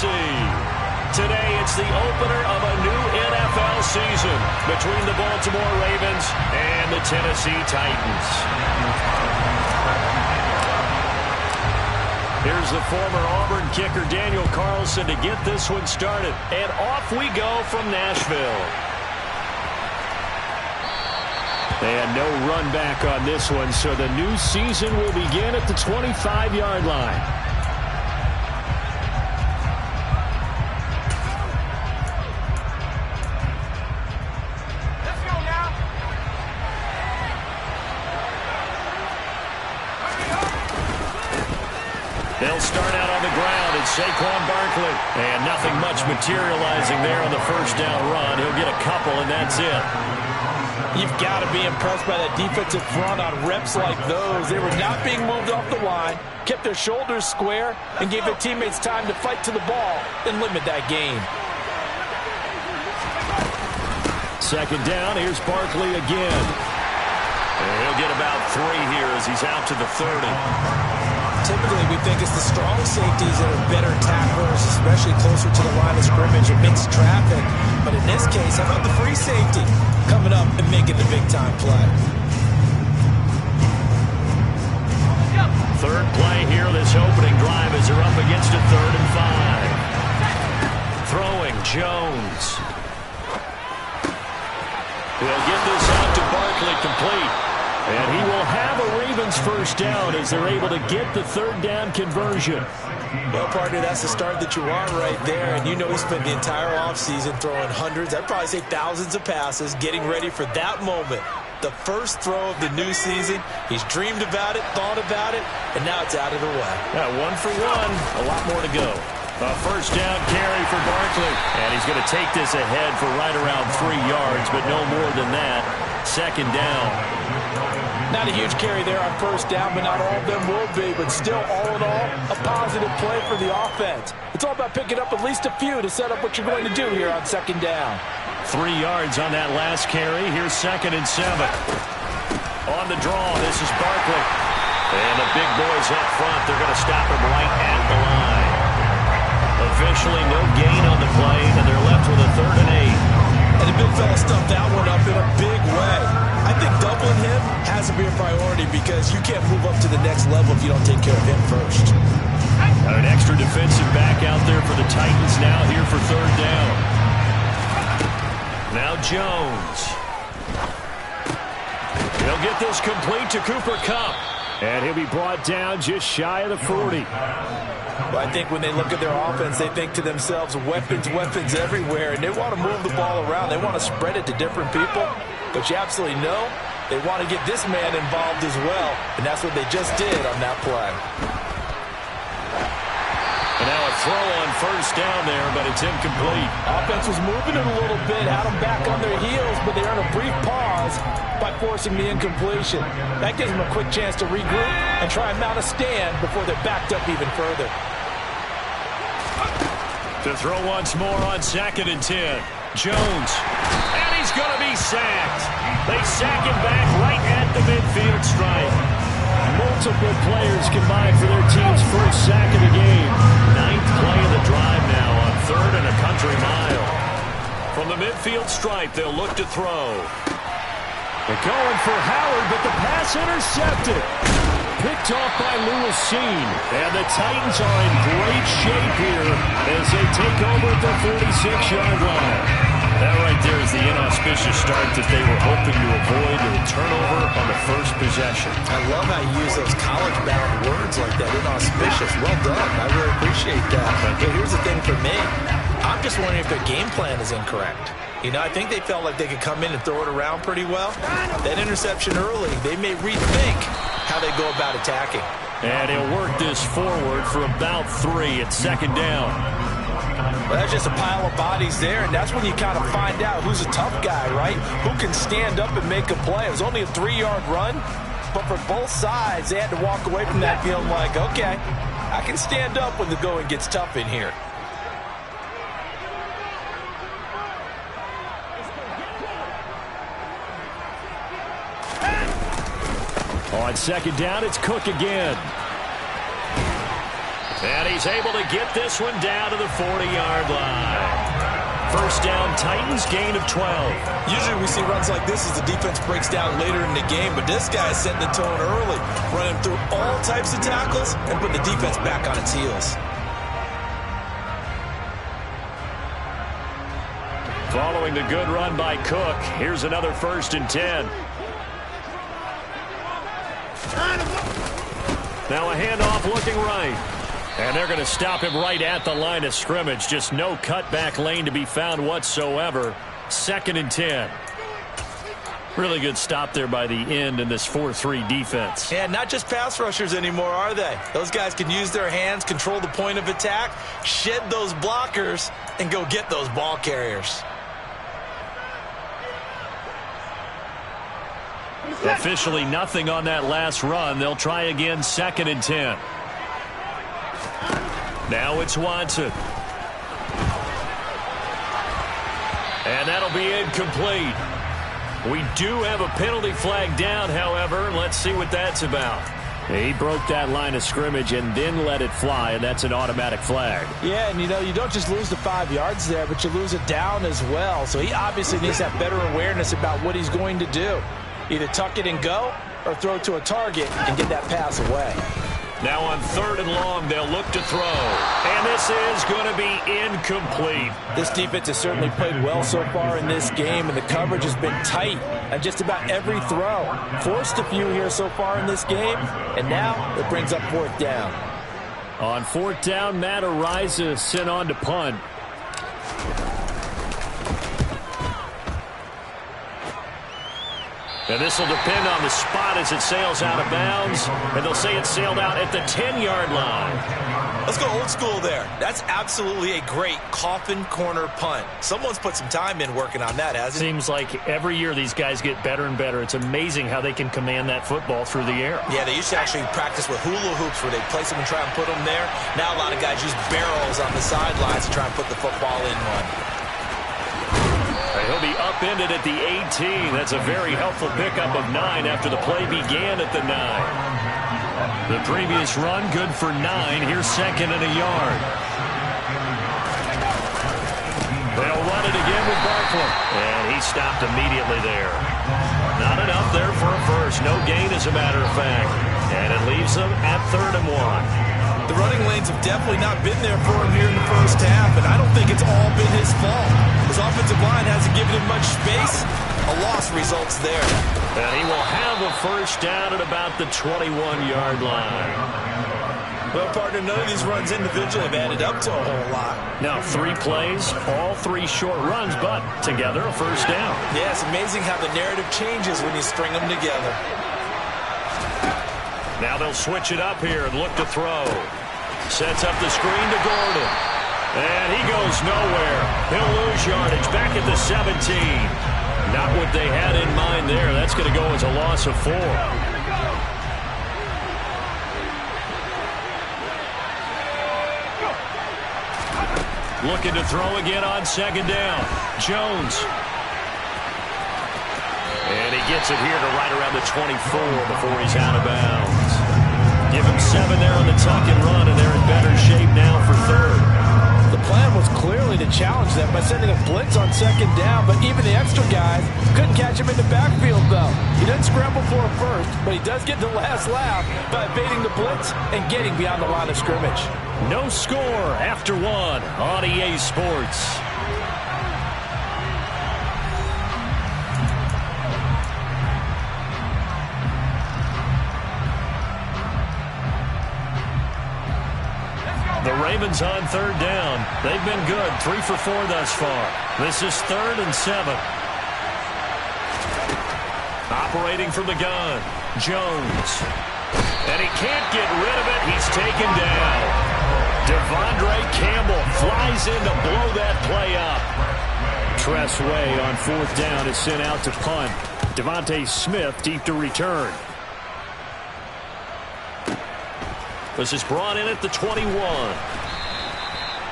Tennessee. Today, it's the opener of a new NFL season between the Baltimore Ravens and the Tennessee Titans. Here's the former Auburn kicker Daniel Carlson to get this one started. And off we go from Nashville. And no run back on this one, so the new season will begin at the 25-yard line. They'll start out on the ground, and Saquon Barkley. And nothing much materializing there on the first down run. He'll get a couple, and that's it. You've got to be impressed by that defensive front on reps like those. They were not being moved off the line, kept their shoulders square, and gave their teammates time to fight to the ball and limit that gain. Second down, here's Barkley again. And he'll get about 3 here as he's out to the 30. Typically, we think it's the strong safeties that are better tacklers, especially closer to the line of scrimmage and mixed traffic. But in this case, how about the free safety coming up and making the big-time play? Third play here, this opening drive as they're up against a 3rd and 5. Throwing Jones. He'll get this out to Barkley complete. And he will have a Ravens first down as they're able to get the 3rd down conversion. Well, partner, that's the start that you want right there. And you know he spent the entire offseason throwing hundreds, I'd probably say thousands of passes, getting ready for that moment. The first throw of the new season. He's dreamed about it, thought about it, and now it's out of the way. Yeah, 1 for 1. A lot more to go. A first down carry for Barkley. And he's going to take this ahead for right around 3 yards, but no more than that. Second down. Not a huge carry there on first down, but not all of them will be. But still, all in all, a positive play for the offense. It's all about picking up at least a few to set up what you're going to do here on second down. 3 yards on that last carry. Here's 2nd and 7. On the draw, this is Barkley. And the big boys up front, they're going to stop him right at the line. Officially, no gain on the play, and they're left with a 3rd and 8. And the big fella stuffed that one up in a big way. I think doubling him has to be a priority because you can't move up to the next level if you don't take care of him first. Got an extra defensive back out there for the Titans now here for 3rd down. Now Jones. He'll get this complete to Cooper Kupp. And he'll be brought down just shy of the 40. Well, I think when they look at their offense, they think to themselves, weapons, weapons everywhere, and they want to move the ball around. They want to spread it to different people. But you absolutely know they want to get this man involved as well, and that's what they just did on that play. And now a throw on first down there, but it's incomplete. Offense was moving it a little bit, had them back on their heels, but they earned a brief pause by forcing the incompletion. That gives them a quick chance to regroup and try and mount a stand before they're backed up even further. To throw once more on 2nd and 10. Jones. And he's going to be sacked. They sack him back right at the midfield stripe. Multiple players combined for their team's first sack of the game. 9th play of the drive now on 3rd and a country mile. From the midfield stripe, they'll look to throw. They're going for Howard, but the pass intercepted. Picked off by Lewis Cine. And the Titans are in great shape here as they take over at the 46-yard line. That right there is the inauspicious start that they were hoping to avoid, a turnover on the first possession. I love how you use those college-bound words like that, inauspicious. Well done. I really appreciate that. But here's the thing for me. I'm just wondering if their game plan is incorrect. You know, I think they felt like they could come in and throw it around pretty well. That interception early, they may rethink how they go about attacking. And he'll work this forward for about 3 at 2nd down. Well, that's just a pile of bodies there, and that's when you kind of find out who's a tough guy, right? Who can stand up and make a play. It was only a 3-yard run, but for both sides, they had to walk away from that feeling like, okay, I can stand up when the going gets tough in here. On 2nd down, it's Cook again. And he's able to get this one down to the 40-yard line. First down, Titans, gain of 12. Usually we see runs like this as the defense breaks down later in the game, but this guy is setting the tone early, running through all types of tackles and putting the defense back on its heels. Following the good run by Cook, here's another 1st and 10. Now a handoff looking right. And they're going to stop him right at the line of scrimmage. Just no cutback lane to be found whatsoever. 2nd and 10. Really good stop there by the end in this 4-3 defense. Yeah, not just pass rushers anymore, are they? Those guys can use their hands, control the point of attack, shed those blockers, and go get those ball carriers. Officially nothing on that last run. They'll try again, 2nd and 10. Now it's Watson. And that'll be incomplete. We do have a penalty flag down, however. Let's see what that's about. He broke that line of scrimmage and then let it fly, and that's an automatic flag. Yeah, and you don't just lose the 5 yards there, but you lose it down as well. So he obviously needs to have better awareness about what he's going to do. Either tuck it and go or throw to a target and get that pass away. Now on 3rd and long, they'll look to throw. And this is going to be incomplete. This defense has certainly played well so far in this game, and the coverage has been tight on just about every throw. Forced a few here so far in this game, and now it brings up 4th down. On 4th down, Matt Araiza sent on to punt. And this will depend on the spot as it sails out of bounds. And they'll say it sailed out at the 10-yard line. Let's go old school there. That's absolutely a great coffin corner punt. Someone's put some time in working on that, hasn't it? Seems like every year these guys get better and better. It's amazing how they can command that football through the air. Yeah, they used to actually practice with hula hoops where they place them and try and put them there. Now a lot of guys use barrels on the sidelines to try and put the football in one. He'll be upended at the 18. That's a very helpful pickup of 9 after the play began at the 9. The previous run, good for 9. Here's 2nd and a yard. They'll run it again with Barkley. And he stopped immediately there. Not enough there for a first. No gain, as a matter of fact. And it leaves them at 3rd and 1. The running lanes have definitely not been there for him here in the first half, and I don't think it's all been his fault. His offensive line hasn't given him much space. A loss results there. And he will have a first down at about the 21-yard line. Well, partner, none of these runs individually have added up to a whole lot. Now 3 plays, all 3 short runs, but together a first down. Yeah, it's amazing how the narrative changes when you string them together. Now they'll switch it up here and look to throw. Sets up the screen to Gordon. And he goes nowhere. He'll lose yardage back at the 17. Not what they had in mind there. That's going to go as a loss of 4. Looking to throw again on 2nd down. Jones. And he gets it here to right around the 24 before he's out of bounds. Give him 7 there on the tuck and run, and they're in better shape now for 3rd. The plan was clearly to challenge them by sending a blitz on 2nd down, but even the extra guys couldn't catch him in the backfield, though. He doesn't scramble for a first, but he does get the last laugh by evading the blitz and getting beyond the line of scrimmage. No score after 1 on EA Sports. The Ravens on 3rd down. They've been good. 3 for 4 thus far. This is 3rd and 7. Operating from the gun. Jones. And he can't get rid of it. He's taken down. Devondre Campbell flies in to blow that play up. Tress Way on 4th down is sent out to punt. Devontae Smith deep to return. This is brought in at the 21.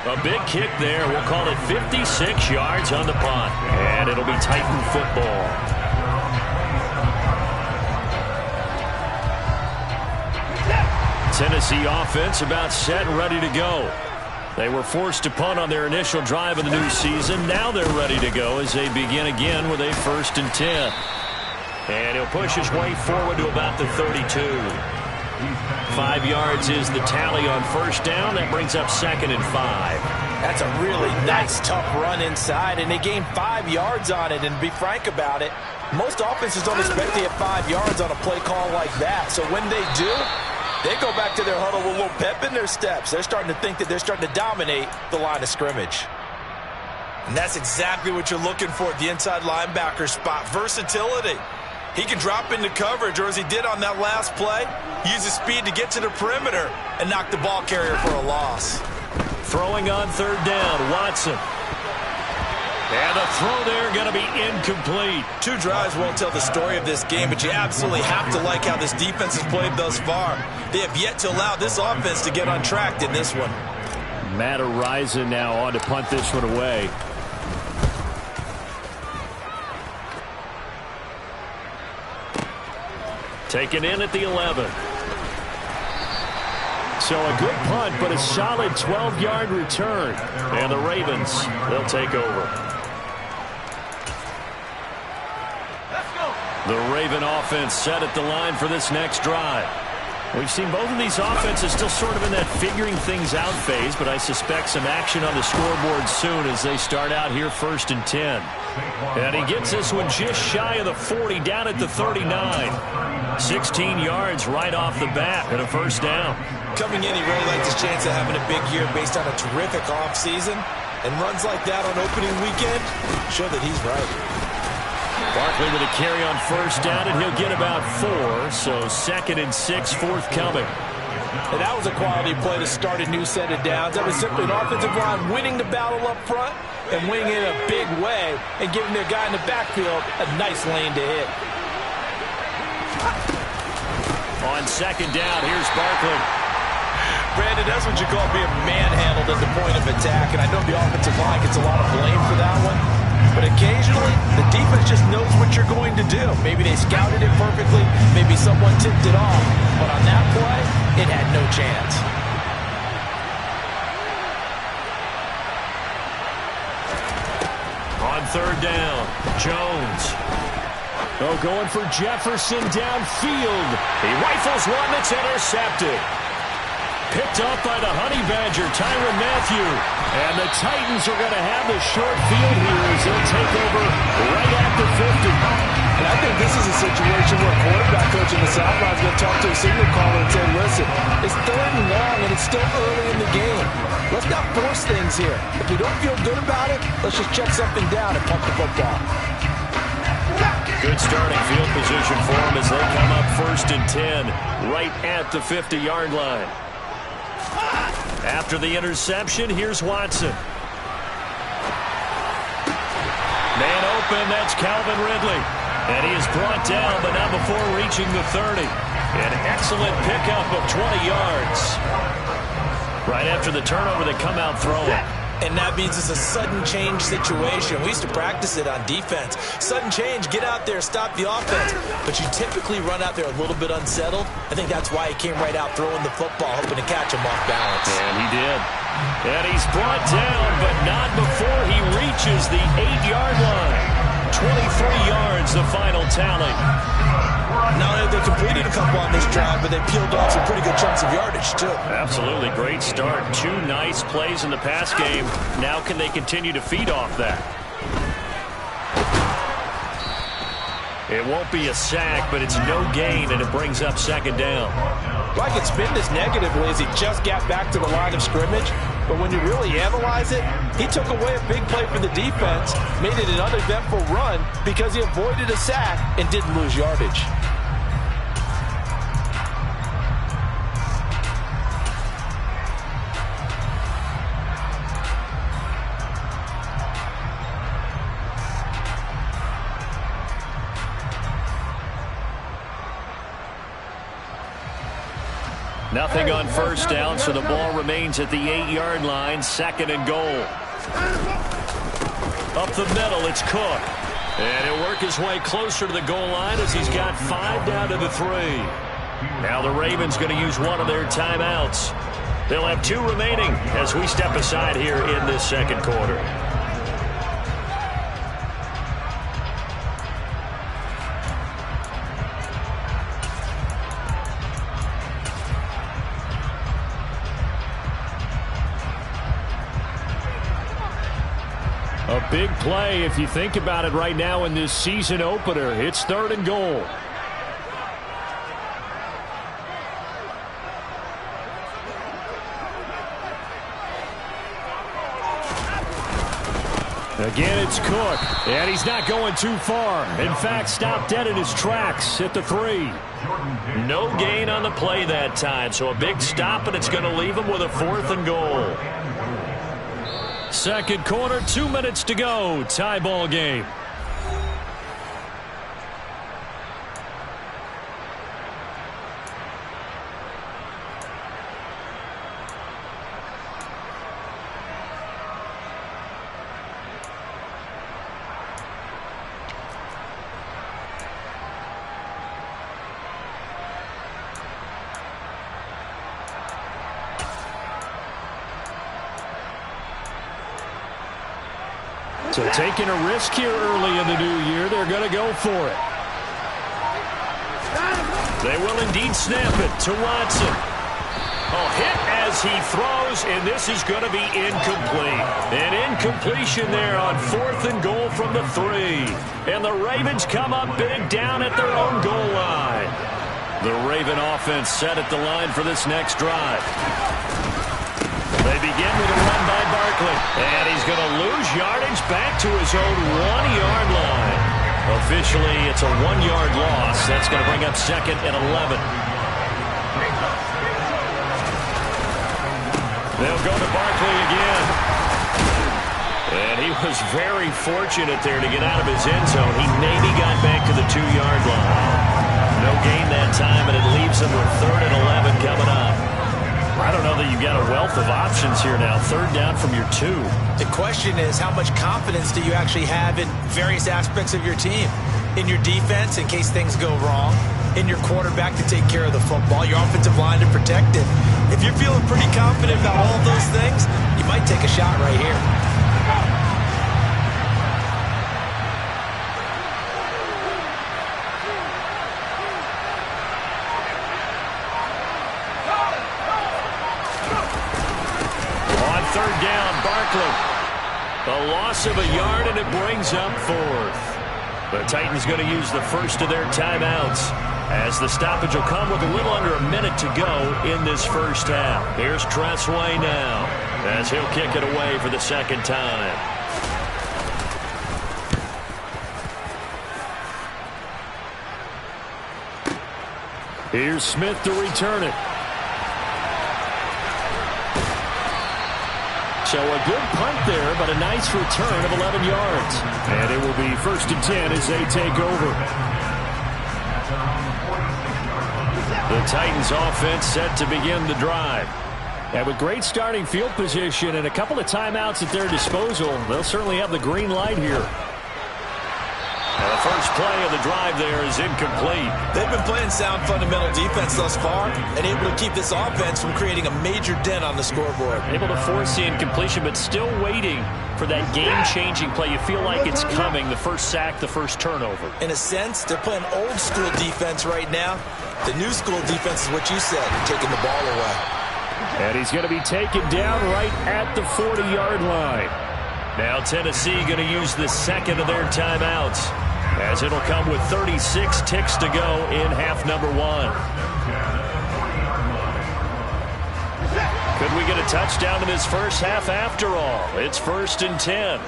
A big kick there. We'll call it 56 yards on the punt. And it'll be Titan football. Tennessee offense about set and ready to go. They were forced to punt on their initial drive of the new season. Now they're ready to go as they begin again with a 1st and 10. And he'll push his way forward to about the 32. 5 yards is the tally on 1st down. That brings up 2nd and 5. That's a really nice, tough run inside, and they gained 5 yards on it. And to be frank about it, most offenses don't expect to get 5 yards on a play call like that. So when they do, they go back to their huddle with a little pep in their steps. They're starting to think that they're starting to dominate the line of scrimmage. And that's exactly what you're looking for at the inside linebacker spot, versatility. He can drop into coverage, or as he did on that last play, use his speed to get to the perimeter and knock the ball carrier for a loss. Throwing on 3rd down, Watson. And the throw there going to be incomplete. 2 drives won't tell the story of this game, but you absolutely have to like how this defense has played thus far. They have yet to allow this offense to get on track in this one. Matt Araiza now on to punt this one away. Taken in at the 11. So a good punt, but a solid 12-yard return. And the Ravens, they'll take over. The Raven offense set at the line for this next drive. We've seen both of these offenses still sort of in that figuring things out phase, but I suspect some action on the scoreboard soon as they start out here 1st and 10. And he gets this one just shy of the 40, down at the 39. 16 yards right off the bat and a 1st down. Coming in, he really liked his chance of having a big year based on a terrific offseason. And runs like that on opening weekend show that he's right. Barkley with a carry on 1st down, and he'll get about 4. So 2nd and 6 forthcoming. And that was a quality play to start a new set of downs. That was simply an offensive line winning the battle up front and winning it in a big way and giving their guy in the backfield a nice lane to hit. On 2nd down, here's Barkley. Brandon, that's what you call being manhandled at the point of attack. And I know the offensive line gets a lot of blame for that one. But occasionally, the defense just knows what you're going to do. Maybe they scouted it perfectly. Maybe someone tipped it off. But on that play, it had no chance. On 3rd down, Jones. Oh, going for Jefferson downfield. He rifles one that's intercepted. Picked up by the Honey Badger, Tyrann Mathieu. And the Titans are going to have the short field here as they'll take over right at the 50. And I think this is a situation where a quarterback coach in the sideline is going to talk to a signal caller and say, listen, it's 3rd and long and it's still early in the game. Let's not force things here. If we don't feel good about it, let's just check something down and pump the football. Good starting field position for them as they come up 1st and 10 right at the 50-yard line. After the interception, here's Watson. Man open, that's Calvin Ridley. And he is brought down, but not before reaching the 30. An excellent pickup of 20 yards. Right after the turnover, they come out throwing. And that means it's a sudden change situation. We used to practice it on defense. Sudden change, get out there, stop the offense. But you typically run out there a little bit unsettled. I think that's why he came right out throwing the football, hoping to catch him off balance. And he did. And he's brought down, but not before he reaches the 8-yard line. 23 yards, the final tally. Not only have they completed a couple on this drive, but they peeled off some pretty good chunks of yardage, too. Absolutely. Great start. 2 nice plays in the pass game. Now can they continue to feed off that? It won't be a sack, but it's no gain, and it brings up 2nd down. Well, I could spin this negatively as he just got back to the line of scrimmage. But when you really analyze it, he took away a big play for the defense, made it an uneventful run because he avoided a sack and didn't lose yardage. Nothing on 1st down, so the ball remains at the 8-yard line, 2nd and goal. Up the middle, it's Cook. And he'll work his way closer to the goal line as he's got 5 down to the 3. Now the Ravens going to use one of their timeouts. They'll have 2 remaining as we step aside here in this second quarter. A big play if you think about it right now in this season opener. It's 3rd and goal. Again, it's Cook, and he's not going too far. In fact, stopped dead in his tracks at the 3. No gain on the play that time, so a big stop, and it's going to leave him with a 4th and goal. Second quarter, 2 minutes to go. Tie ball game. So taking a risk here early in the new year, they're going to go for it. They will indeed snap it to Watson. A hit as he throws, and this is going to be incomplete. An incompletion there on 4th and goal from the 3. And the Ravens come up big down at their own goal line. The Raven offense set at the line for this next drive. They begin with a run by Barkley, and he's going to lose yardage back to his own 1-yard line. Officially, it's a 1-yard loss. That's going to bring up 2nd and 11. They'll go to Barkley again. And he was very fortunate there to get out of his end zone. He maybe got back to the 2-yard line. No gain that time, and it leaves him with 3rd and 11 coming up. I don't know that you've got a wealth of options here now. 3rd down from your 2. The question is, how much confidence do you actually have in various aspects of your team? In your defense, in case things go wrong. In your quarterback to take care of the football. Your offensive line to protect it. If you're feeling pretty confident about all of those things, you might take a shot right here. A loss of a yard, and it brings up 4th. The Titans going to use the first of their timeouts as the stoppage will come with a little under a minute to go in this first half. Here's Tressway now as he'll kick it away for the 2nd time. Here's Smith to return it. So a good punt there, but a nice return of 11 yards. And it will be 1st and 10 as they take over. The Titans offense set to begin the drive. And with great starting field position and a couple of timeouts at their disposal, they'll certainly have the green light here. And the first play of the drive there is incomplete. They've been playing sound fundamental defense thus far and able to keep this offense from creating a major dent on the scoreboard. Able to force the incompletion, but still waiting for that game-changing play. You feel like it's coming, the first sack, the first turnover. In a sense, they're playing old-school defense right now. The new school defense is what you said, taking the ball away. And he's going to be taken down right at the 40-yard line. Now Tennessee going to use the 2nd of their timeouts, as it'll come with 36 ticks to go in half number 1. Could we get a touchdown in this first half after all? It's 1st and 10.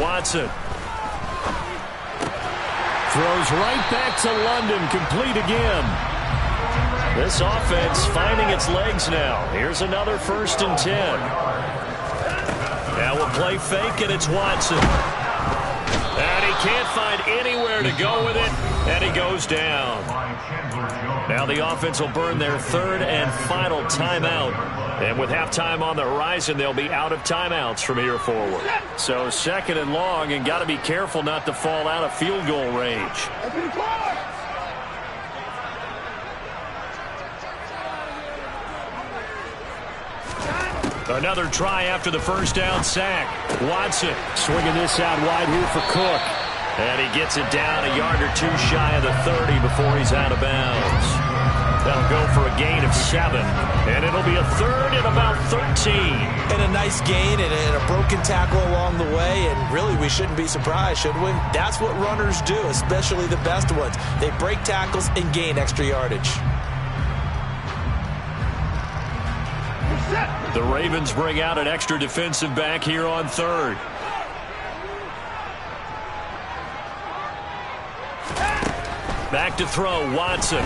Watson throws right back to London, complete again. This offense finding its legs now. Here's another 1st and 10. Now we'll play fake, and it's Watson. And he can't find anywhere to go with it. And he goes down. Now the offense will burn their third and final timeout. And with halftime on the horizon, they'll be out of timeouts from here forward. So second and long, and got to be careful not to fall out of field goal range. Another try after the first down sack. Watson swinging this out wide here for Cook. And he gets it down a yard or two shy of the 30 before he's out of bounds. They'll go for a gain of 7. And it'll be a third and about 13. And a nice gain and a broken tackle along the way. And really, we shouldn't be surprised, should we? That's what runners do, especially the best ones. They break tackles and gain extra yardage. The Ravens bring out an extra defensive back here on third. Back to throw, Watson.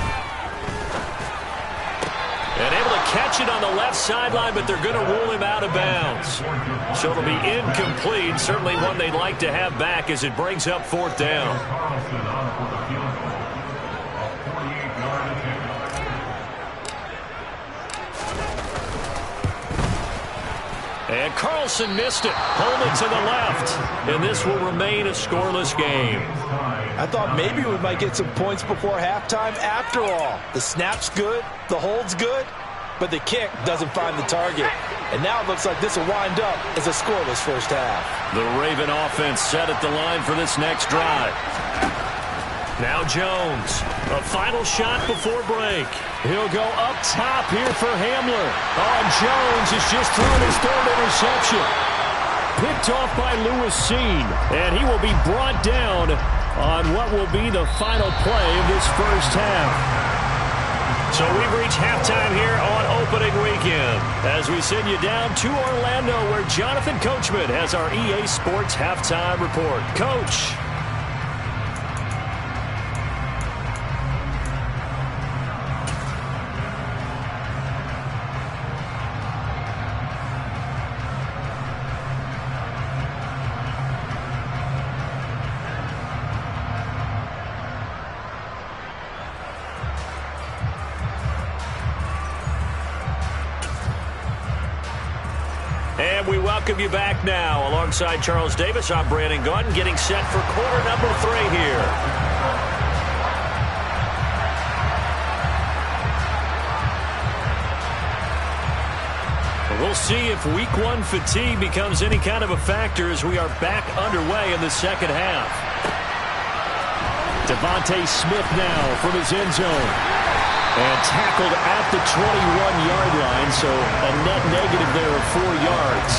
And able to catch it on the left sideline, but they're going to rule him out of bounds. So it'll be incomplete. Certainly one they'd like to have back as it brings up fourth down. And Carlson missed it. Holman to the left. And this will remain a scoreless game. I thought maybe we might get some points before halftime. After all, the snap's good, the hold's good, but the kick doesn't find the target. And now it looks like this will wind up as a scoreless first half. The Raven offense set at the line for this next drive. Now Jones, a final shot before break. He'll go up top here for Hamler. Oh, Jones has just thrown his third interception. Picked off by Lewis Cine, and he will be brought down on what will be the final play of this first half. So we've reached halftime here on opening weekend as we send you down to Orlando where Jonathan Coachman has our EA Sports halftime report. Coach. And we welcome you back now. Alongside Charles Davis, I'm Brandon Gaudin, getting set for quarter number 3 here. We'll see if week 1 fatigue becomes any kind of a factor as we are back underway in the second half. Devontae Smith now from his end zone. And tackled at the 21-yard line, so a net negative there of 4 yards.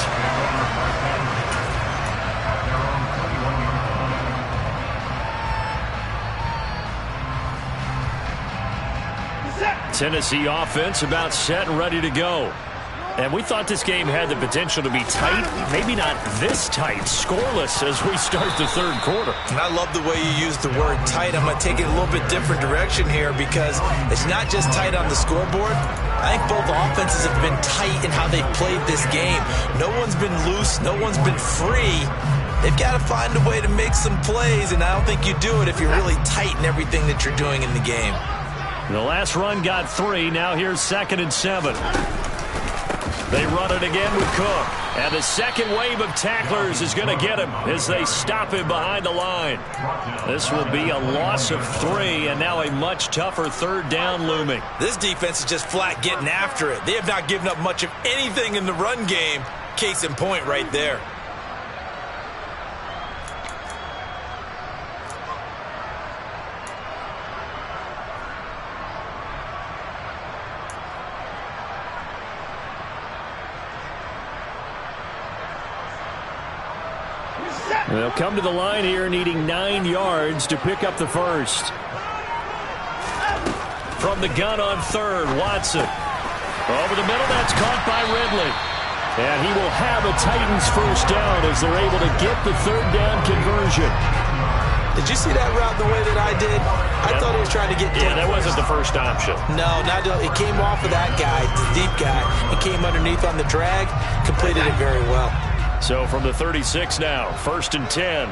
Tennessee offense about set and ready to go. And we thought this game had the potential to be tight, maybe not this tight, scoreless as we start the third quarter. And I love the way you use the word tight. I'm going to take it a little bit different direction here because it's not just tight on the scoreboard. I think both offenses have been tight in how they've played this game. No one's been loose. No one's been free. They've got to find a way to make some plays, and I don't think you do it if you're really tight in everything that you're doing in the game. The last run got 3. Now here's 2nd and 7. They run it again with Cook. And the second wave of tacklers is going to get him as they stop him behind the line. This will be a loss of 3, and now a much tougher third down looming. This defense is just flat getting after it. They have not given up much of anything in the run game. Case in point right there. They'll come to the line here needing 9 yards to pick up the first. From the gun on third, Watson. Over the middle, that's caught by Ridley. And he will have a Titans first down as they're able to get the third down conversion. Did you see that route the way that I did? I thought he was trying to get deep. Yeah, that wasn't the first option. No, it came off of that guy, the deep guy. It came underneath on the drag, completed it very well. So from the 36 now, 1st and 10.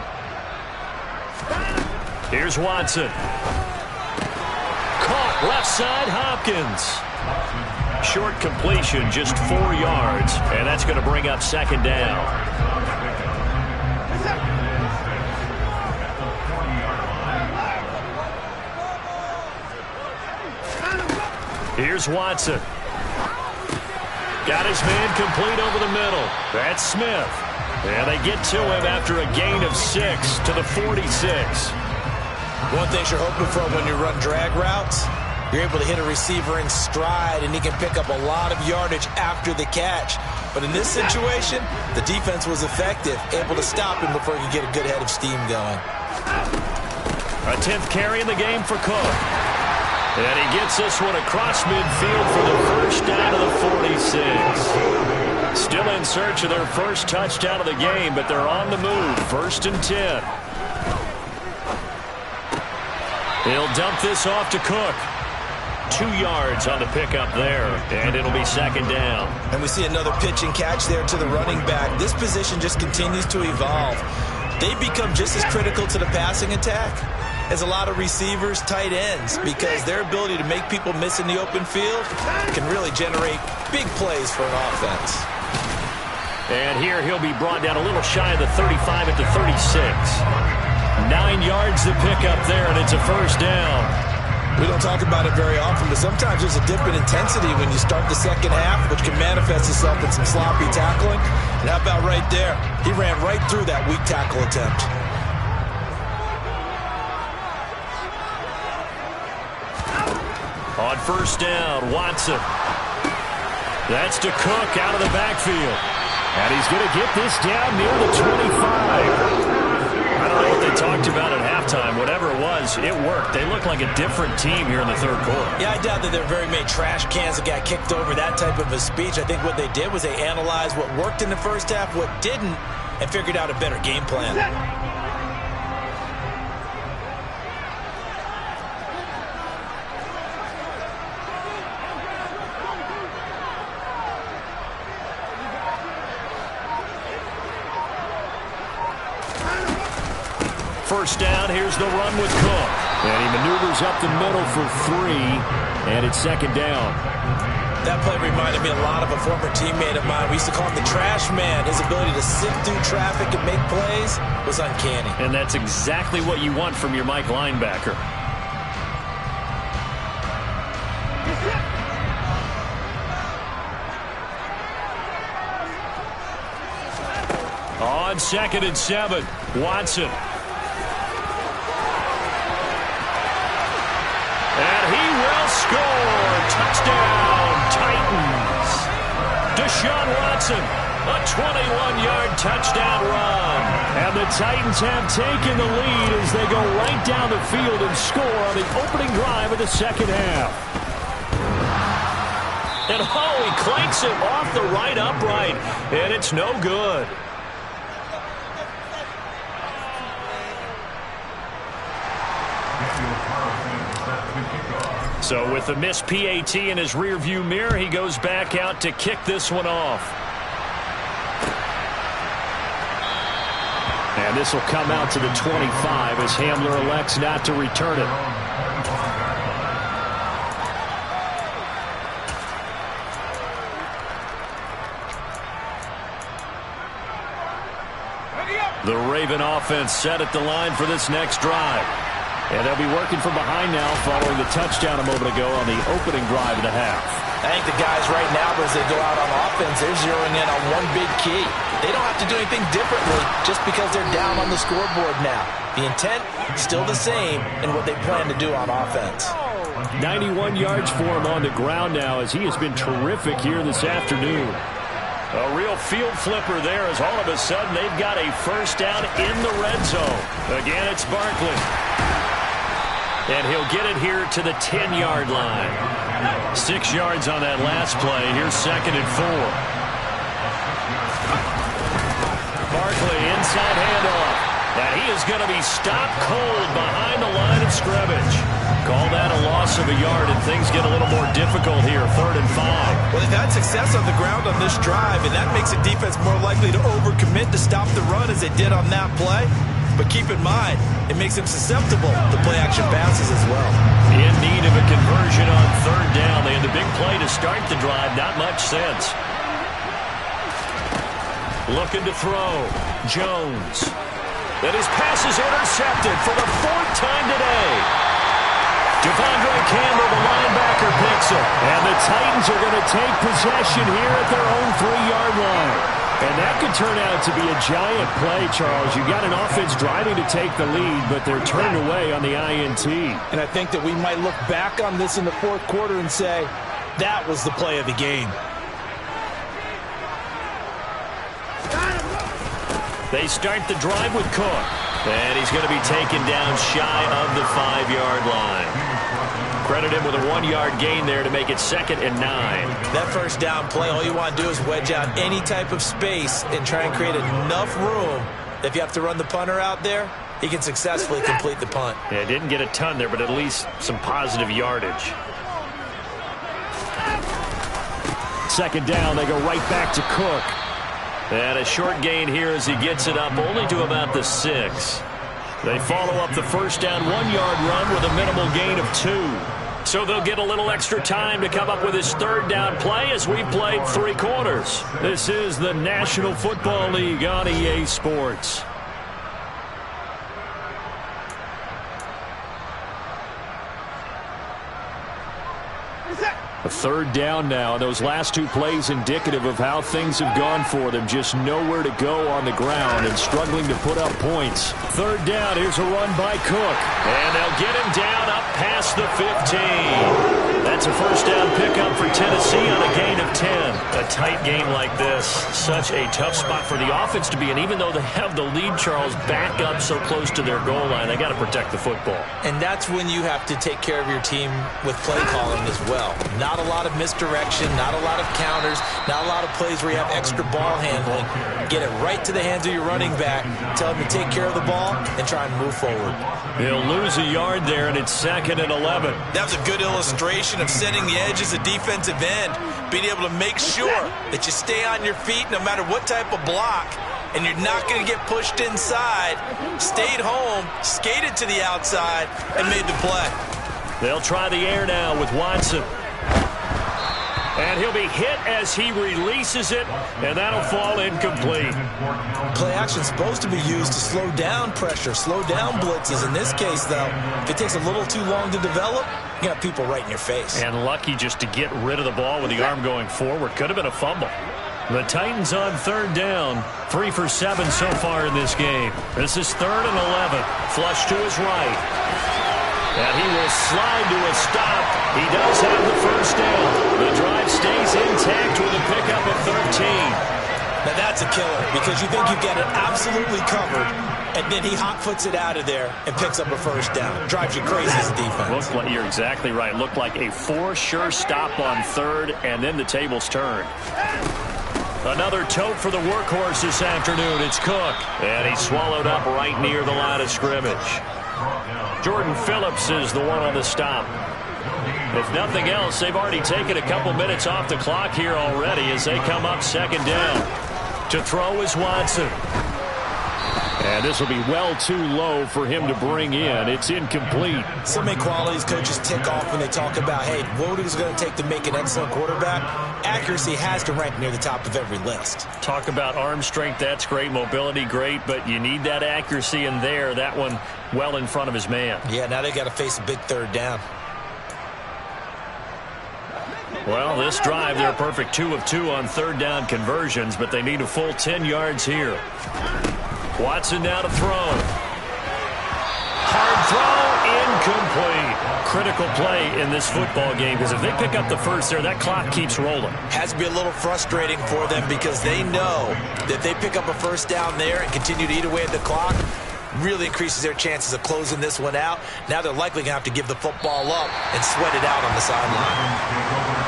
Here's Watson. Left side, Hopkins. Short completion, just 4 yards, and that's going to bring up second down. Here's Watson. Got his man complete over the middle. That's Smith. And they get to him after a gain of 6 to the 46. One thing you're hoping for when you run drag routes, you're able to hit a receiver in stride, and he can pick up a lot of yardage after the catch. But in this situation, the defense was effective, able to stop him before he could get a good head of steam going. A 10th carry in the game for Cook. And he gets this one across midfield for the first down of the 46. Still in search of their first touchdown of the game, but they're on the move. 1st and 10. He'll dump this off to Cook. 2 yards on the pickup there, and it'll be second down. And we see another pitch and catch there to the running back. This position just continues to evolve. They become just as critical to the passing attack as a lot of receivers, tight ends, because their ability to make people miss in the open field can really generate big plays for an offense. And here he'll be brought down a little shy of the 35 at the 36. 9 yards to pick up there, and it's a first down. We don't talk about it very often, but sometimes there's a dip in intensity when you start the second half, which can manifest itself in some sloppy tackling. And how about right there? He ran right through that weak tackle attempt. On first down, Watson. That's to Cook out of the backfield. And he's going to get this down near the 25. I don't know what they talked about at halftime. Whatever it was, it worked. They look like a different team here in the third quarter. Yeah, I doubt that there are very many trash cans that got kicked over, that type of a speech. I think what they did was they analyzed what worked in the first half, what didn't, and figured out a better game plan. First down, here's the run with Cook. And he maneuvers up the middle for 3, and it's second down. That play reminded me a lot of a former teammate of mine. We used to call him the trash man. His ability to sift through traffic and make plays was uncanny. And that's exactly what you want from your Mike linebacker. On 2nd and 7, Watson. And he will score. Touchdown, Titans. Deshaun Watson, a 21-yard touchdown run. And the Titans have taken the lead as they go right down the field and score on the opening drive of the second half. And he clanks it off the right upright, and it's no good. So with the missed PAT in his rearview mirror, he goes back out to kick this one off. And this will come out to the 25 as Hamler elects not to return it. The Raven offense set at the line for this next drive. And they'll be working from behind now following the touchdown a moment ago on the opening drive of the half. I think the guys right now, as they go out on offense, they're zeroing in on one big key. They don't have to do anything differently just because they're down on the scoreboard now. The intent, still the same in what they plan to do on offense. 91 yards for him on the ground now as he has been terrific here this afternoon. A real field flipper there as all of a sudden they've got a first down in the red zone. Again, it's Barkley. And he'll get it here to the 10-yard line. 6 yards on that last play. Here's 2nd and 4. Barkley, inside handoff. And he is going to be stopped cold behind the line of scrimmage. Call that a loss of a yard, and things get a little more difficult here. 3rd and 5. Well, they've had success on the ground on this drive, and that makes the defense more likely to overcommit to stop the run as they did on that play. But keep in mind, it makes them susceptible to play-action passes as well. In need of a conversion start the drive, not much sense. Looking to throw. Jones. And his pass is intercepted for the 4th time today. Devondre Campbell, the linebacker, picks it. And the Titans are going to take possession here at their own 3-yard line. And that could turn out to be a giant play, Charles. You got an offense driving to take the lead, but they're turned away on the INT. And I think that we might look back on this in the 4th quarter and say, that was the play of the game. They start the drive with Cook. And he's going to be taken down shy of the 5-yard line. Credit him with a 1-yard gain there to make it 2nd and 9. That first down play, all you want to do is wedge out any type of space and try and create enough room. If you have to run the punter out there, he can successfully complete the punt. Yeah, didn't get a ton there, but at least some positive yardage. 2nd down, they go right back to Cook. And a short gain here as he gets it up only to about the 6. They follow up the first down 1-yard run with a minimal gain of 2. So they'll get a little extra time to come up with his 3rd down play as we've played 3 quarters. This is the National Football League on EA Sports. A 3rd down now. Those last 2 plays indicative of how things have gone for them. Just nowhere to go on the ground and struggling to put up points. 3rd down. Here's a run by Cook. And they'll get him down up past the 15. That's a first down pickup for Tennessee on a gain of 10. A tight game like this. Such a tough spot for the offense to be in. Even though they have the lead, Charles, back up so close to their goal line, they got to protect the football. And that's when you have to take care of your team with play calling as well. Not a lot of misdirection, not a lot of counters, not a lot of plays where you have extra ball handling. Get it right to the hands of your running back, tell him to take care of the ball, and try and move forward. He'll lose a yard there, and it's 2nd and 11. That was a good illustration of setting the edge as a defensive end, being able to make sure that you stay on your feet no matter what type of block, and you're not going to get pushed inside. Stayed home, skated to the outside, and made the play. They'll try the air now with Watson. And he'll be hit as he releases it, and that'll fall incomplete. Play action's supposed to be used to slow down pressure, slow down blitzes. In this case, though, if it takes a little too long to develop, you got people right in your face. And lucky just to get rid of the ball with the arm going forward. Could have been a fumble. The Titans on 3rd down. 3 for 7 so far in this game. This is 3rd and 11. Flush to his right. And he will slide to a stop. He does have the first down. The drive stays intact with a pickup of 13. Now that's a killer because you think you get it absolutely covered, and then he hot-foots it out of there and picks up a first down. Drives you crazy as a defense. You're exactly right. Looked like a for-sure stop on 3rd, and then the tables turned. Another tote for the workhorse this afternoon. It's Cook. And he's swallowed up right near the line of scrimmage. Jordan Phillips is the one on the stop. If nothing else, they've already taken a couple minutes off the clock here already as they come up 2nd down. To throw is Watson. And this will be well too low for him to bring in. It's incomplete. So many qualities coaches tick off when they talk about, hey, what is it going to take to make an excellent quarterback? Accuracy has to rank near the top of every list. Talk about arm strength, that's great. Mobility, great. But you need that accuracy in there. That one well in front of his man. Yeah, now they got to face a big 3rd down. Well, this drive, they're a perfect 2 of 2 on 3rd down conversions, but they need a full 10 yards here. Watson now to throw. Hard throw, incomplete. Critical play in this football game because if they pick up the first there, that clock keeps rolling. Has to be a little frustrating for them because they know that they pick up a first down there and continue to eat away at the clock, really increases their chances of closing this one out. Now they're likely going to have to give the football up and sweat it out on the sideline.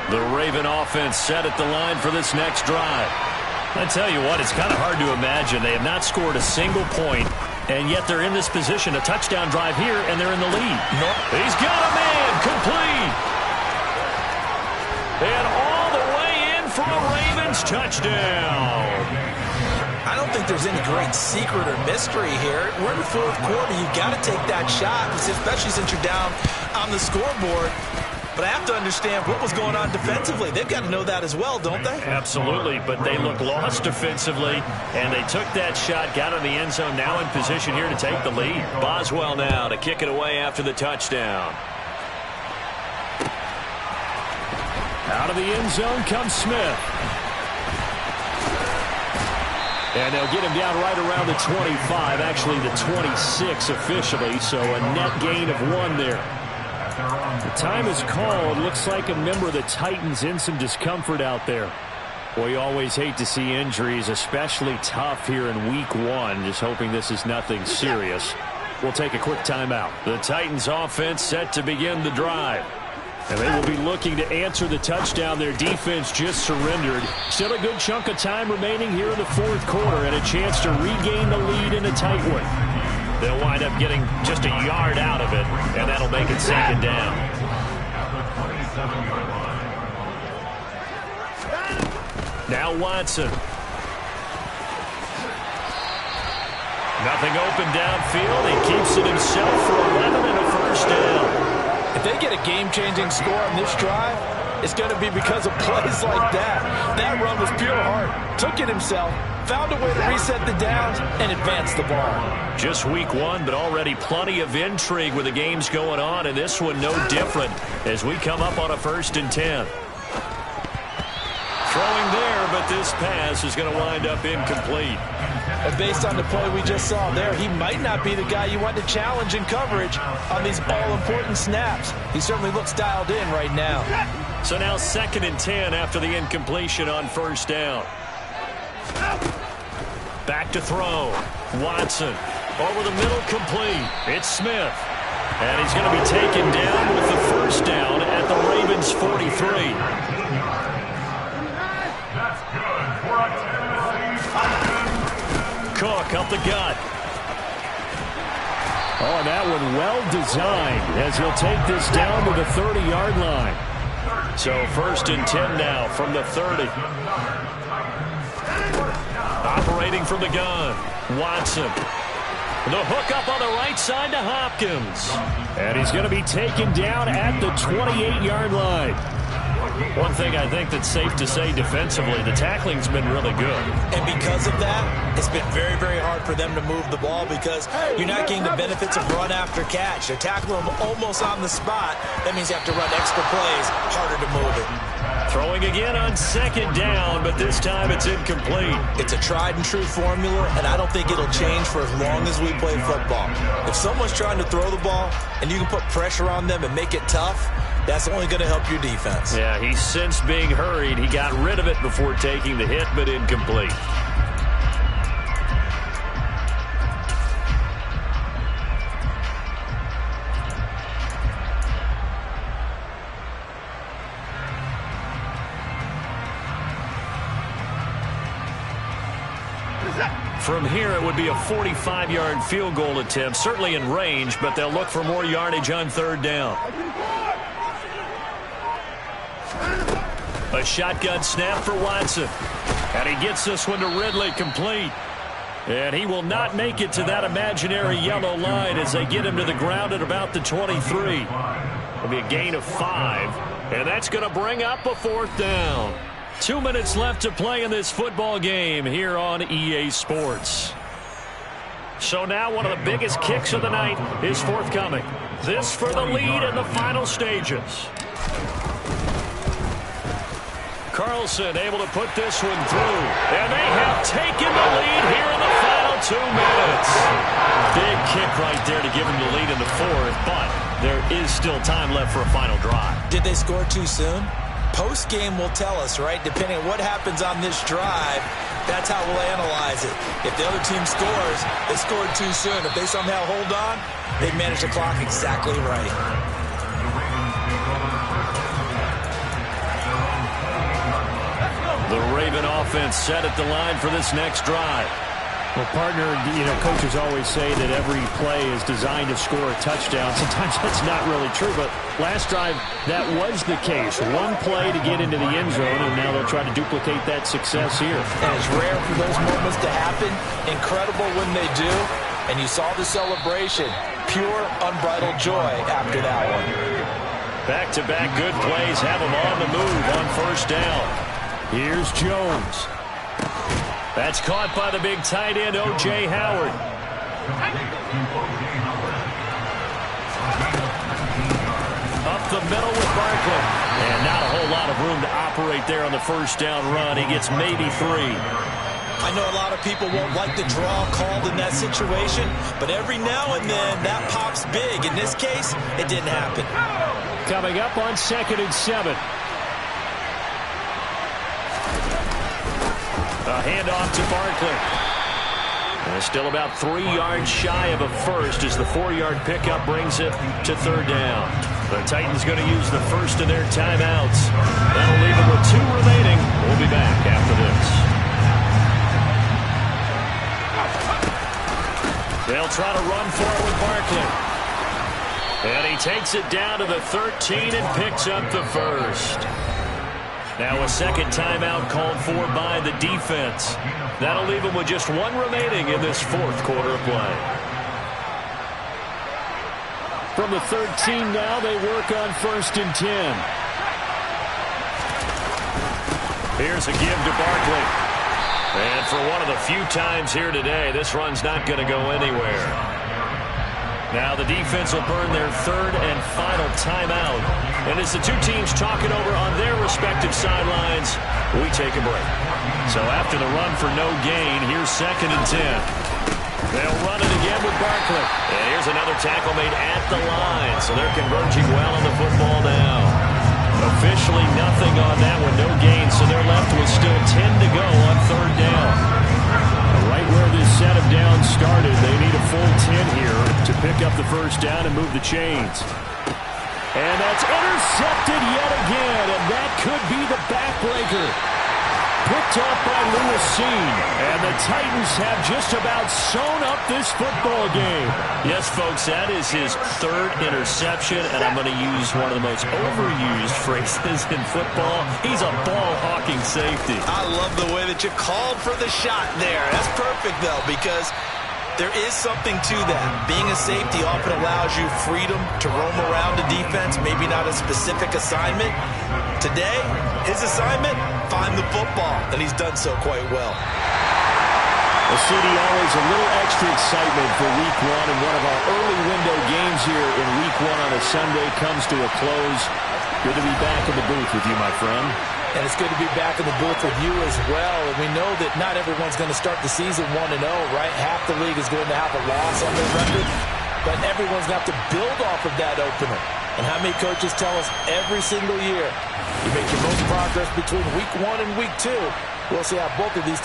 The Raven offense set at the line for this next drive. I tell you what, it's kind of hard to imagine. They have not scored a single point, and yet they're in this position. A touchdown drive here, and they're in the lead. He's got a man, complete. And all the way in for a Ravens touchdown. I don't think there's any great secret or mystery here. We're in the fourth quarter. You've got to take that shot, especially since you're down on the scoreboard. But I have to understand what was going on defensively. They've got to know that as well, don't they? Absolutely, but they look lost defensively, and they took that shot, got in the end zone, now in position here to take the lead. Boswell now to kick it away after the touchdown. Out of the end zone comes Smith. And they'll get him down right around the 25, actually the 26 officially, so a net gain of 1 there. The time is called. Looks like a member of the Titans in some discomfort out there. Well, you always hate to see injuries, especially tough here in week 1. Just hoping this is nothing serious. We'll take a quick timeout. The Titans offense set to begin the drive. And they will be looking to answer the touchdown their defense just surrendered. Still a good chunk of time remaining here in the fourth quarter and a chance to regain the lead in a tight one. They'll wind up getting just a yard out of it, and that'll make it 2nd down. Now Watson. Nothing open downfield. He keeps it himself for 11 and a first down. If they get a game-changing score on this drive, it's going to be because of plays like that. That run was pure heart. Took it himself, found a way to reset the downs, and advance the ball. Just week 1, but already plenty of intrigue with the games going on, and this one no different as we come up on a 1st and 10. Throwing there, but this pass is going to wind up incomplete. And based on the play we just saw there, he might not be the guy you want to challenge in coverage on these all-important snaps. He certainly looks dialed in right now. So now 2nd and 10 after the incompletion on 1st down. Back to throw. Watson over the middle, complete. It's Smith. And he's going to be taken down with the 1st down at the Ravens' 43. Cook up the gut. Oh, and that one well designed as he'll take this down to the 30-yard line. So 1st and 10 now from the 30. Operating from the gun. Watson. The hook up on the right side to Hopkins. And he's going to be taken down at the 28-yard line. One thing I think that's safe to say defensively, the tackling's been really good. And because of that, it's been very, very hard for them to move the ball because you're not getting the benefits of run after catch. They're tackling them almost on the spot. That means you have to run extra plays, harder to move it. Throwing again on 2nd down, but this time it's incomplete. It's a tried and true formula, and I don't think it'll change for as long as we play football. If someone's trying to throw the ball and you can put pressure on them and make it tough, that's only going to help your defense. Yeah, he's since being hurried. He got rid of it before taking the hit, but incomplete. From here, it would be a 45-yard field goal attempt, certainly in range, but they'll look for more yardage on 3rd down. A shotgun snap for Watson. And he gets this one to Ridley, complete. And he will not make it to that imaginary yellow line as they get him to the ground at about the 23. It'll be a gain of 5. And that's going to bring up a 4th down. 2 minutes left to play in this football game here on EA Sports. So now one of the biggest kicks of the night is forthcoming. This for the lead in the final stages. Carlson able to put this one through. And they have taken the lead here in the final 2 minutes. Big kick right there to give them the lead in the 4th, but there is still time left for a final drive. Did they score too soon? Post-game will tell us, right? Depending on what happens on this drive, that's how we'll analyze it. If the other team scores, they scored too soon. If they somehow hold on, they manage the clock exactly right. The Raven offense set at the line for this next drive. Well, partner, coaches always say that every play is designed to score a touchdown. Sometimes that's not really true, but last drive, that was the case. One play to get into the end zone, and now they'll try to duplicate that success here. And it's rare for those moments to happen. Incredible when they do. And you saw the celebration. Pure, unbridled joy after that one. Back-to-back good plays have them on the move on first down. Here's Jones. That's caught by the big tight end, O.J. Howard. Up the middle with Barkley. And not a whole lot of room to operate there on the first down run. He gets maybe 3. I know a lot of people won't like the draw called in that situation, but every now and then that pops big. In this case, it didn't happen. Coming up on 2nd and 7. A handoff to Barkley. And still about 3 yards shy of a first as the 4-yard pickup brings it to 3rd down. The Titans going to use the first of their timeouts. That'll leave them with 2 remaining. We'll be back after this. They'll try to run for it with Barkley. And he takes it down to the 13 and picks up the first. Now a second timeout called for by the defense. That'll leave them with just 1 remaining in this 4th quarter of play. From the 13 now, they work on 1st and 10. Here's a give to Barkley. And for one of the few times here today, this run's not going to go anywhere. Now the defense will burn their 3rd and final timeout. And as the 2 teams talk it over on their respective sidelines, we take a break. So after the run for no gain, here's 2nd and 10. They'll run it again with Barkley. And here's another tackle made at the line. So they're converging well on the football now. Officially nothing on that one, no gain. So they're left with still 10 to go on 3rd down. Right where this set of downs started, they need a full 10 here to pick up the first down and move the chains. And that's intercepted yet again, and that could be the backbreaker. Picked off by Lewis Cine, and the Titans have just about sewn up this football game. Yes, folks, that is his 3rd interception, and I'm going to use one of the most overused phrases in football. He's a ball-hawking safety. I love the way that you called for the shot there. That's perfect, though, because there is something to that. Being a safety often allows you freedom to roam around the defense, maybe not a specific assignment. Today, his assignment, find the football, and he's done so quite well. Well, CD, always a little extra excitement for Week 1, and one of our early window games here in Week 1 on a Sunday comes to a close. Good to be back in the booth with you, my friend. And it's good to be back in the booth with you as well. And we know that not everyone's going to start the season 1-0, right? Half the league is going to have a loss on their record. But everyone's going to have to build off of that opener. And how many coaches tell us every single year, you make your most progress between Week 1 and Week 2. We'll see how both of these teams